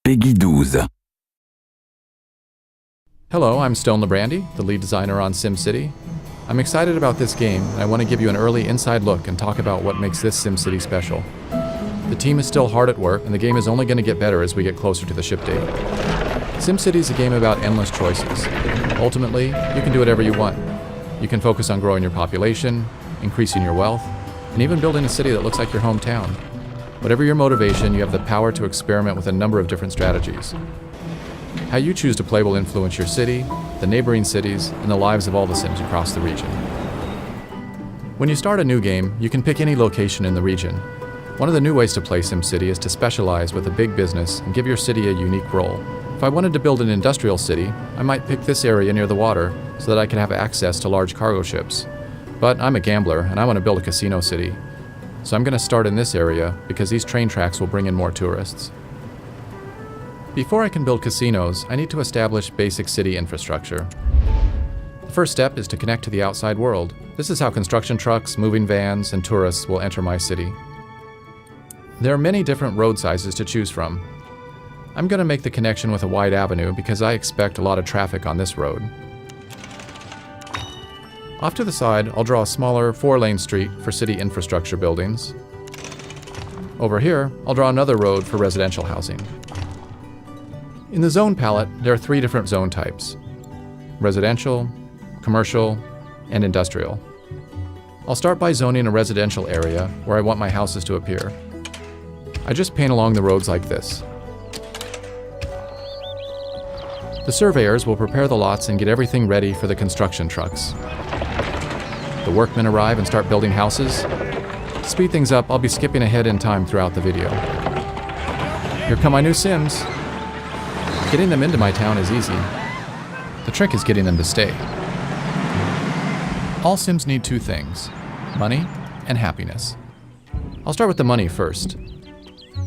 Peggy 12. Hello, I'm Stone Labrandy, the lead designer on SimCity. I'm excited about this game, and I want to give you an early inside look and talk about what makes this SimCity special. The team is still hard at work, and the game is only going to get better as we get closer to the ship date. SimCity is a game about endless choices. Ultimately, you can do whatever you want. You can focus on growing your population, increasing your wealth, and even building a city that looks like your hometown. Whatever your motivation, you have the power to experiment with a number of different strategies. How you choose to play will influence your city, the neighboring cities, and the lives of all the Sims across the region. When you start a new game, you can pick any location in the region. One of the new ways to play SimCity is to specialize with a big business and give your city a unique role. If I wanted to build an industrial city, I might pick this area near the water so that I can have access to large cargo ships. But I'm a gambler and I want to build a casino city. So I'm going to start in this area because these train tracks will bring in more tourists. Before I can build casinos, I need to establish basic city infrastructure. The first step is to connect to the outside world. This is how construction trucks, moving vans, and tourists will enter my city. There are many different road sizes to choose from. I'm going to make the connection with a wide avenue because I expect a lot of traffic on this road. Off to the side, I'll draw a smaller 4-lane street for city infrastructure buildings. Over here, I'll draw another road for residential housing. In the zone palette, there are 3 different zone types: residential, commercial, and industrial. I'll start by zoning a residential area where I want my houses to appear. I just paint along the roads like this. The surveyors will prepare the lots and get everything ready for the construction trucks. The workmen arrive and start building houses. To speed things up, I'll be skipping ahead in time throughout the video. Here come my new Sims. Getting them into my town is easy. The trick is getting them to stay. All Sims need 2 things: money and happiness. I'll start with the money first.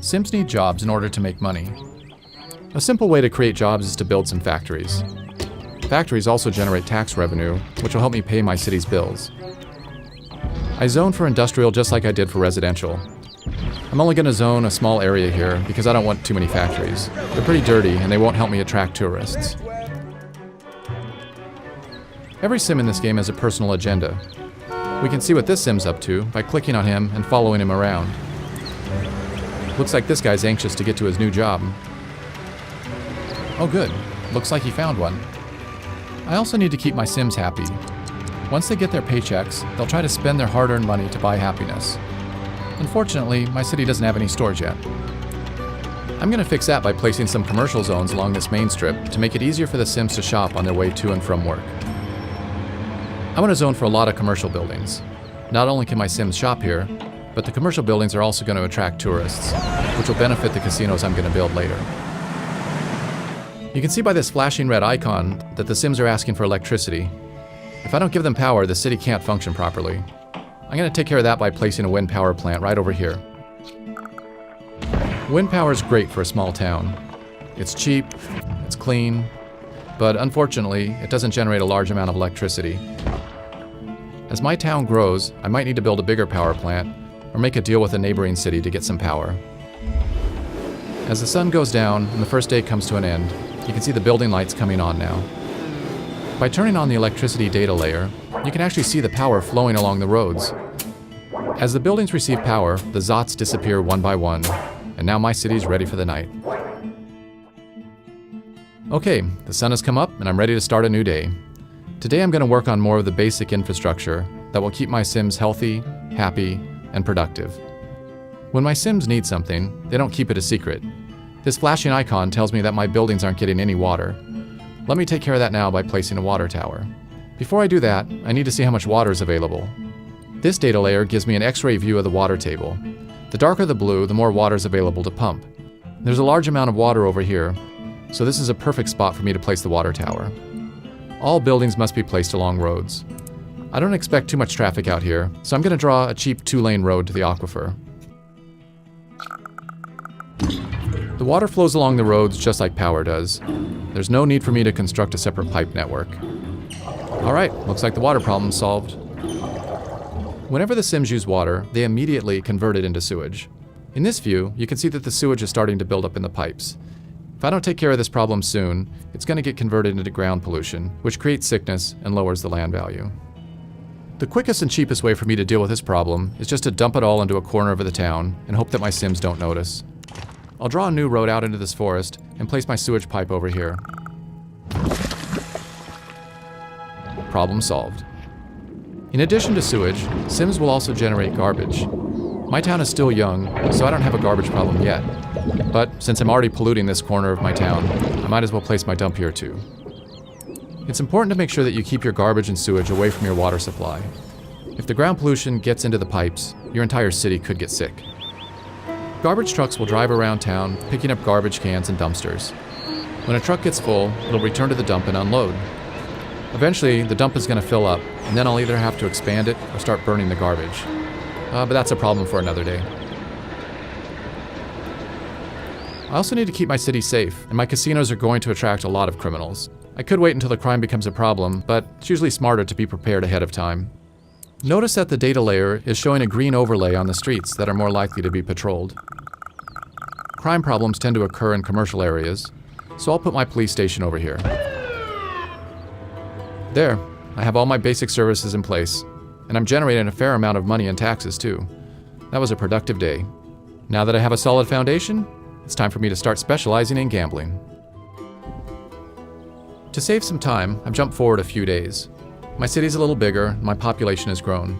Sims need jobs in order to make money. A simple way to create jobs is to build some factories. Factories also generate tax revenue, which will help me pay my city's bills. I zone for industrial just like I did for residential. I'm only going to zone a small area here because I don't want too many factories. They're pretty dirty and they won't help me attract tourists. Every Sim in this game has a personal agenda. We can see what this Sim's up to by clicking on him and following him around. Looks like this guy's anxious to get to his new job. Oh good, looks like he found one. I also need to keep my Sims happy. Once they get their paychecks, they'll try to spend their hard-earned money to buy happiness. Unfortunately, my city doesn't have any stores yet. I'm going to fix that by placing some commercial zones along this main strip to make it easier for the Sims to shop on their way to and from work. I want to zone for a lot of commercial buildings. Not only can my Sims shop here, but the commercial buildings are also going to attract tourists, which will benefit the casinos I'm going to build later. You can see by this flashing red icon that the Sims are asking for electricity. If I don't give them power, the city can't function properly. I'm going to take care of that by placing a wind power plant right over here. Wind power is great for a small town. It's cheap, it's clean, but unfortunately, it doesn't generate a large amount of electricity. As my town grows, I might need to build a bigger power plant or make a deal with a neighboring city to get some power. As the sun goes down and the first day comes to an end, you can see the building lights coming on now. By turning on the electricity data layer, you can actually see the power flowing along the roads. As the buildings receive power, the Zots disappear one by one, and now my city's ready for the night. Okay, the sun has come up and I'm ready to start a new day. Today I'm going to work on more of the basic infrastructure that will keep my Sims healthy, happy, and productive. When my Sims need something, they don't keep it a secret. This flashing icon tells me that my buildings aren't getting any water. Let me take care of that now by placing a water tower. Before I do that, I need to see how much water is available. This data layer gives me an X-ray view of the water table. The darker the blue, the more water is available to pump. There's a large amount of water over here, so this is a perfect spot for me to place the water tower. All buildings must be placed along roads. I don't expect too much traffic out here, so I'm going to draw a cheap 2-lane road to the aquifer. The water flows along the roads just like power does. There's no need for me to construct a separate pipe network. Alright, looks like the water problem's solved. Whenever the Sims use water, they immediately convert it into sewage. In this view, you can see that the sewage is starting to build up in the pipes. If I don't take care of this problem soon, it's going to get converted into ground pollution, which creates sickness and lowers the land value. The quickest and cheapest way for me to deal with this problem is just to dump it all into a corner of the town and hope that my Sims don't notice. I'll draw a new road out into this forest and place my sewage pipe over here. Problem solved. In addition to sewage, Sims will also generate garbage. My town is still young, so I don't have a garbage problem yet. But since I'm already polluting this corner of my town, I might as well place my dump here too. It's important to make sure that you keep your garbage and sewage away from your water supply. If the ground pollution gets into the pipes, your entire city could get sick. Garbage trucks will drive around town, picking up garbage cans and dumpsters. When a truck gets full, it'll return to the dump and unload. Eventually, the dump is going to fill up, and then I'll either have to expand it or start burning the garbage. But that's a problem for another day. I also need to keep my city safe, and my casinos are going to attract a lot of criminals. I could wait until the crime becomes a problem, but it's usually smarter to be prepared ahead of time. Notice that the data layer is showing a green overlay on the streets that are more likely to be patrolled. Crime problems tend to occur in commercial areas, so I'll put my police station over here. There, I have all my basic services in place, and I'm generating a fair amount of money in taxes too. That was a productive day. Now that I have a solid foundation, it's time for me to start specializing in gambling. To save some time, I've jumped forward a few days. My city's a little bigger, and my population has grown.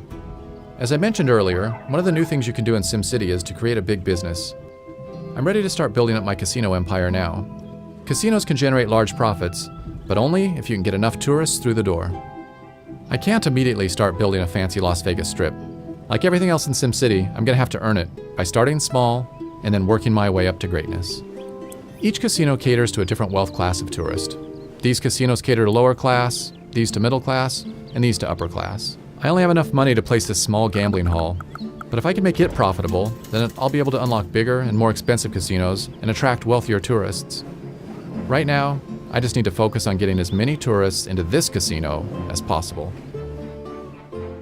As I mentioned earlier, one of the new things you can do in SimCity is to create a big business. I'm ready to start building up my casino empire now. Casinos can generate large profits, but only if you can get enough tourists through the door. I can't immediately start building a fancy Las Vegas strip. Like everything else in SimCity, I'm gonna have to earn it by starting small and then working my way up to greatness. Each casino caters to a different wealth class of tourist. These casinos cater to lower class, these to middle class, and these to upper class. I only have enough money to place this small gambling hall, but if I can make it profitable, then I'll be able to unlock bigger and more expensive casinos and attract wealthier tourists. Right now, I just need to focus on getting as many tourists into this casino as possible.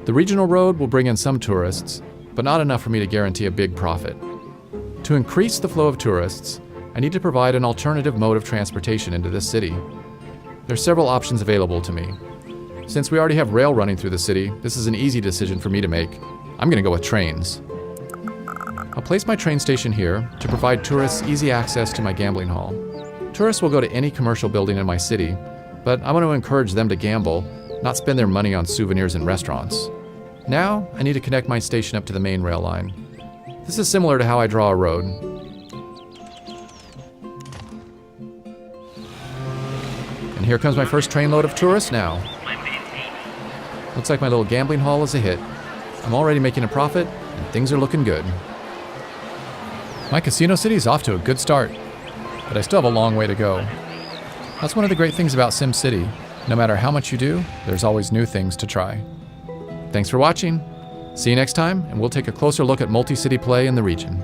The regional road will bring in some tourists, but not enough for me to guarantee a big profit. To increase the flow of tourists, I need to provide an alternative mode of transportation into this city. There are several options available to me. Since we already have rail running through the city, this is an easy decision for me to make. I'm going to go with trains. I'll place my train station here to provide tourists easy access to my gambling hall. Tourists will go to any commercial building in my city, but I want to encourage them to gamble, not spend their money on souvenirs and restaurants. Now, I need to connect my station up to the main rail line. This is similar to how I draw a road. And here comes my first trainload of tourists now. Looks like my little gambling hall is a hit. I'm already making a profit, and things are looking good. My casino city is off to a good start, but I still have a long way to go. That's one of the great things about SimCity. No matter how much you do, there's always new things to try. Thanks for watching. See you next time, and we'll take a closer look at multi-city play in the region.